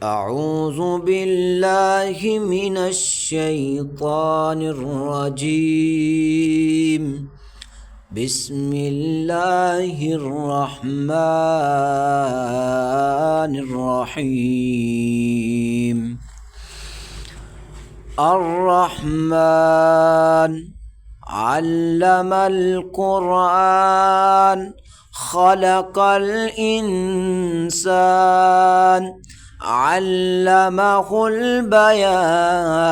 أعوذ بالله من الشيطان الرجيم. بسم الله الرحمن الرحيم. الرحمن علم القرآن خلق الإنسان علمه البيان.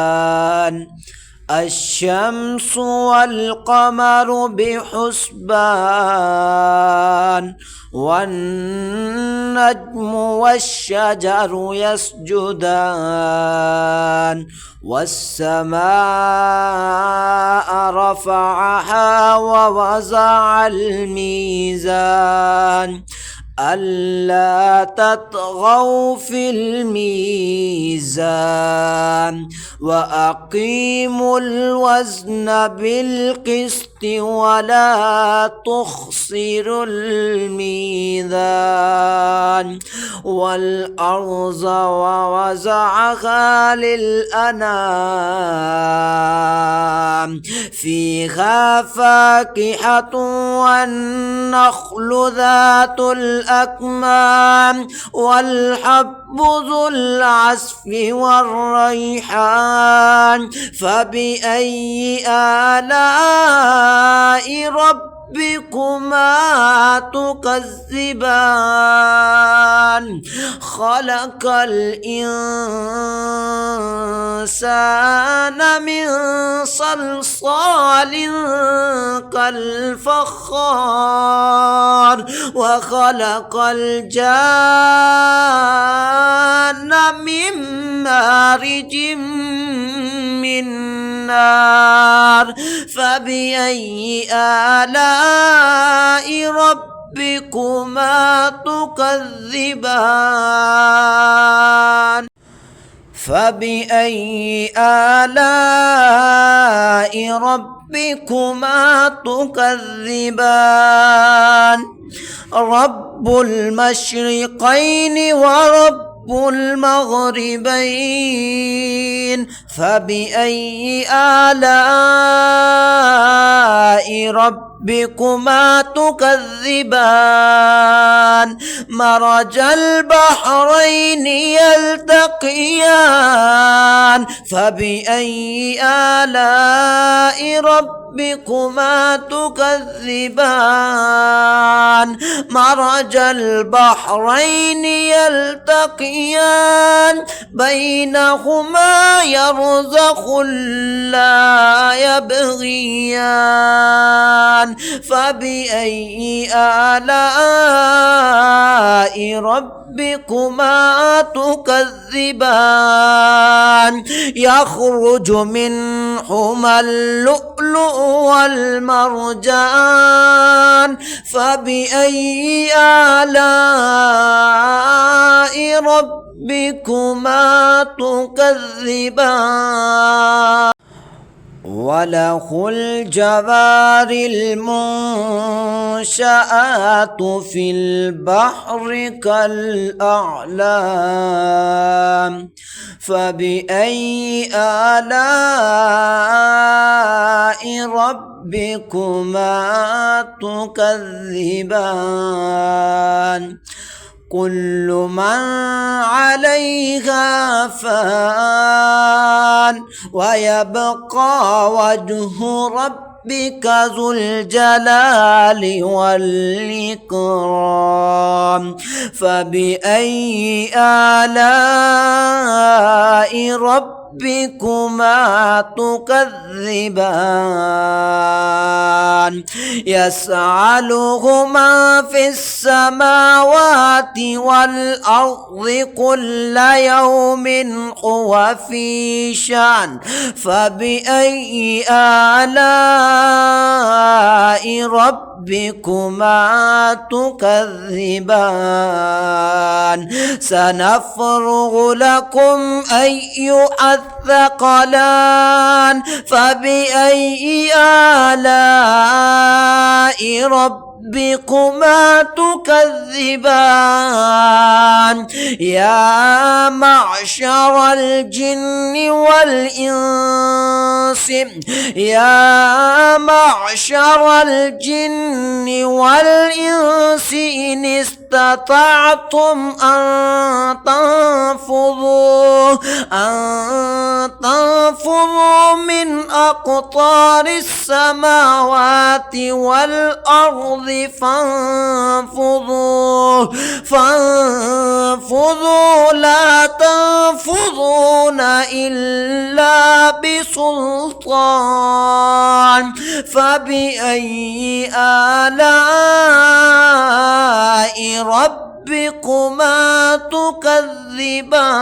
الشمس والقمر بحسبان والنجم والشجر يسجدان والسماء رفعها ووضع الميزان ألا تطغوا في الميزان وأقيموا الوزن بالقسط ولا تخسروا الميزان. والأرض ووضعها للأنام فيها فاكهة والنخل ذات الأكمام والحب ذو العصف والريحان. فبأي آلاء ربكما تكذبان؟ خلق الإنسان من صلصال كالفخار وخلق الجان من مارج من نار. فبأي آلاء ربكما تكذبان؟ فبأي آلاء ربكما تكذبان؟ رب المشرقين ورب المغربين. فبأي آلاء ربكما تكذبان؟ مرج البحرين يلتقيان. فبأي آلاء ربكما تكذبان؟ مرج البحرين يلتقيان بينهما يرزخ لا يبغيان. فبأي آلاء ربكما تكذبان؟ يخرج منهما اللؤلؤ والمرجان. فبأي آلاء ربكما تكذبان؟ وله الجوار المنشآت في البحر كالأعلام. فبأي آلاء ربكما تكذبان؟ كل من عليها فان ويبقى وجه ربك ذو الجلال والإكرام. فبأي آلاء ربكما تكذبان؟ يسأله من في السماوات والأرض كل يوم هو في شأن. فبأي آلاء ربكما تكذبان؟ سنفرغ لكم أيها الثقلان. فبأي آلاء ربكما ربكما تكذبان يا معشر الجن والإنس يا معشر الجن والإنس إن استطعتم أن تنفذوا من أقطار السماوات والأرض فانفذوا لا تنفذون إلا بسلطان فبأي آلاء ربكما تكذبان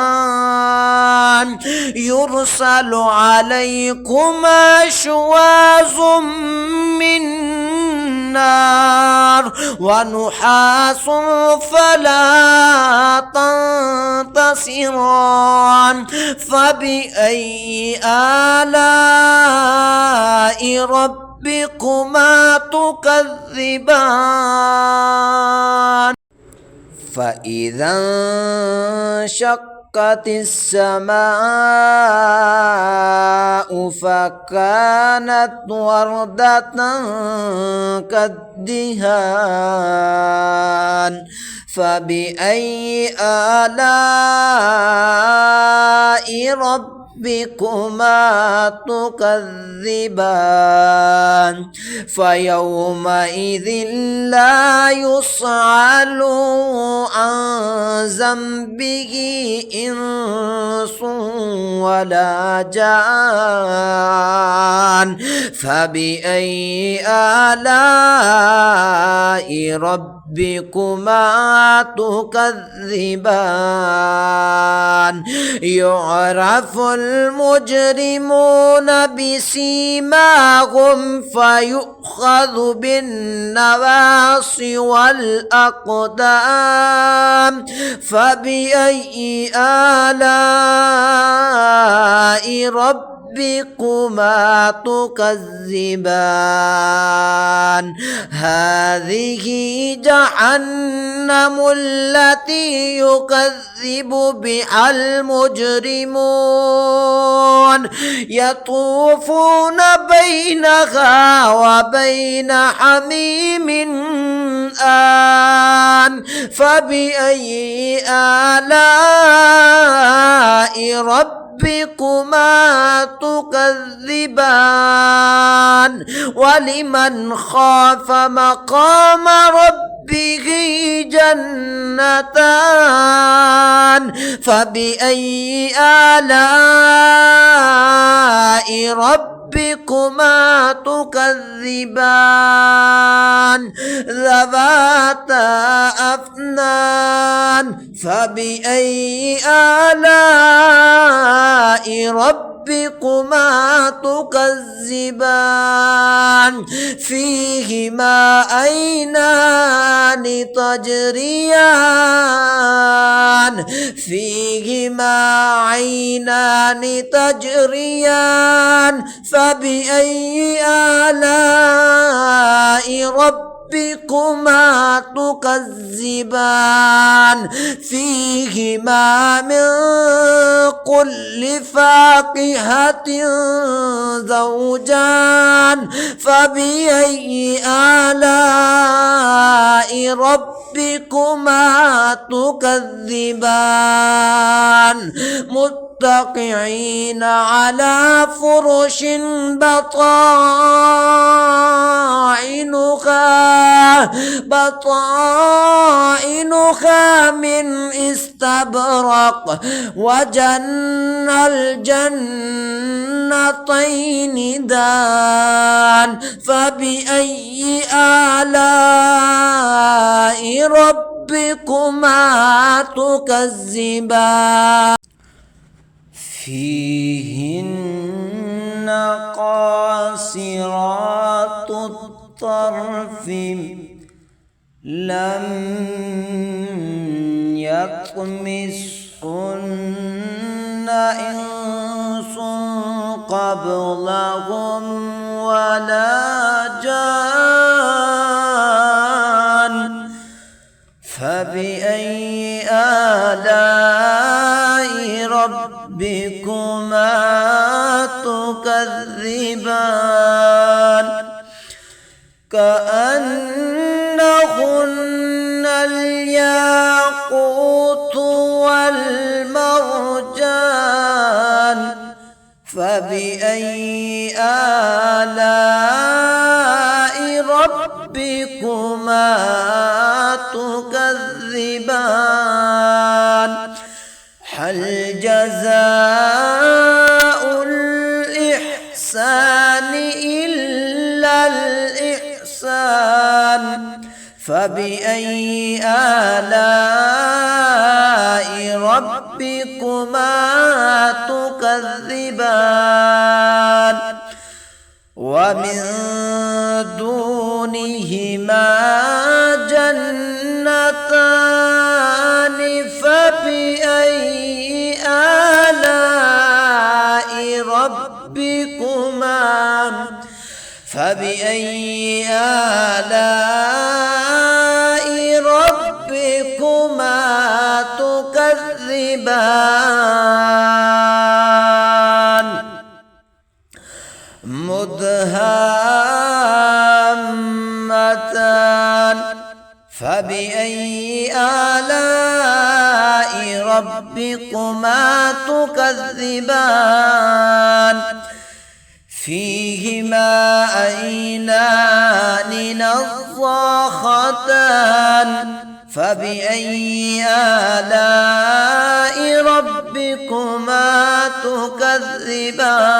يرسل عليكما شواظ من نار ونحاس فلا تنتصران فبأي آلاء ربكما تكذبان فإذا انشقت السماء فكانت وردة كالدهان فبأي آلاء ربكما تكذبان فيومئذ لا يسأل عن ذنبه إنس ولا جان فبأي آلاء ربكما تكذبان يعرف المجرمون بسيماهم فيؤخذ بالنواصي والأقدام فبأي آلاء ربكما تكذبان هذه جهنم التي يكذب بها المجرمون يطوفون بينها وبين حميم آن فبأي آلاء ربكما تكذبان ولمن خاف مقام ربه جنتان فبأي آلاء ربكما تكذبان ذواتا أفنان فبأي آلاء ربكما تكذبان فيهما عينان تجريان فبأي آلاء ربكما تكذبان فيهما من كل فاكهة زوجان فبأي آلاء ربكما تكذبان متكئين على فرش بطائنها من استبرق وجنى الجنتين دان فبأي آلاء ربكما تكذبان فيهن قاصرات الطرف لم يطمثهن إنس قبلهم ولا جان فبأي آلاء ربكما تكذبان كأنهن الياقوت والمرجان فبأي آلاء ربكما تكذبان هل جزاء الإحسان إلا الإحسان فبأي آلاء ربكما تكذبان ومن دونهما جنتان فبأي آلاء ربكما تكذبان مدهامتان فبأي آلاء ربكما تكذبان فيهما عينان نضاختان فبأي آلاء ربكما تكذبان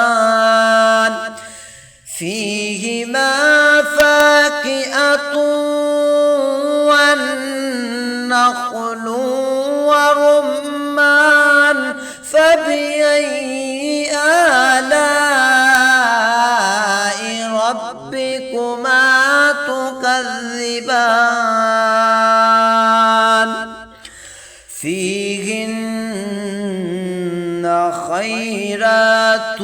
فيهما فاكهة والنخل ورمان فبأي آلاء ربكما تكذبان فيهن خيرات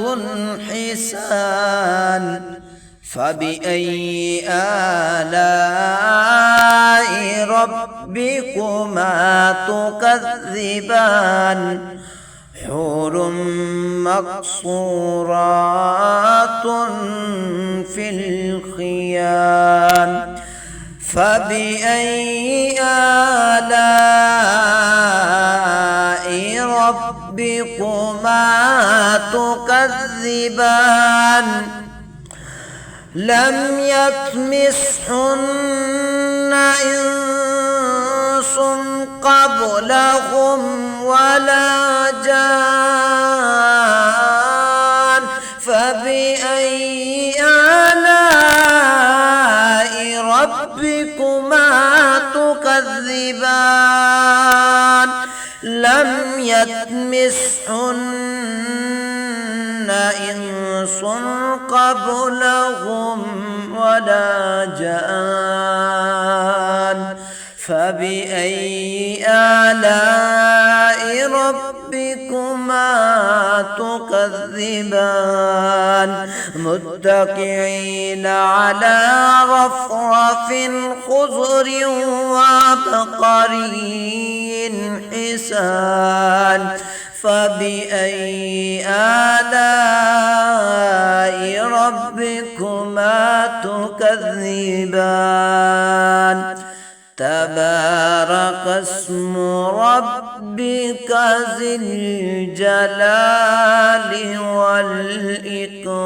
حسان فبأي آلاء ربكما تكذبان حور مقصورات في الخيام فبأي آلاء ربكما تكذبان لم يطمثهن إنس قبلهم ولا جان فبأي آلاء ربكما تكذبان لم يطمثهن إنس قبلهم ولا جان فبأي آلاء ربكما تكذبان متكئين على رفرف خضر وعبقري حسان فبأي آلاء ربكما تكذبان تبارك اسم ربك ذي الجلال والإكرام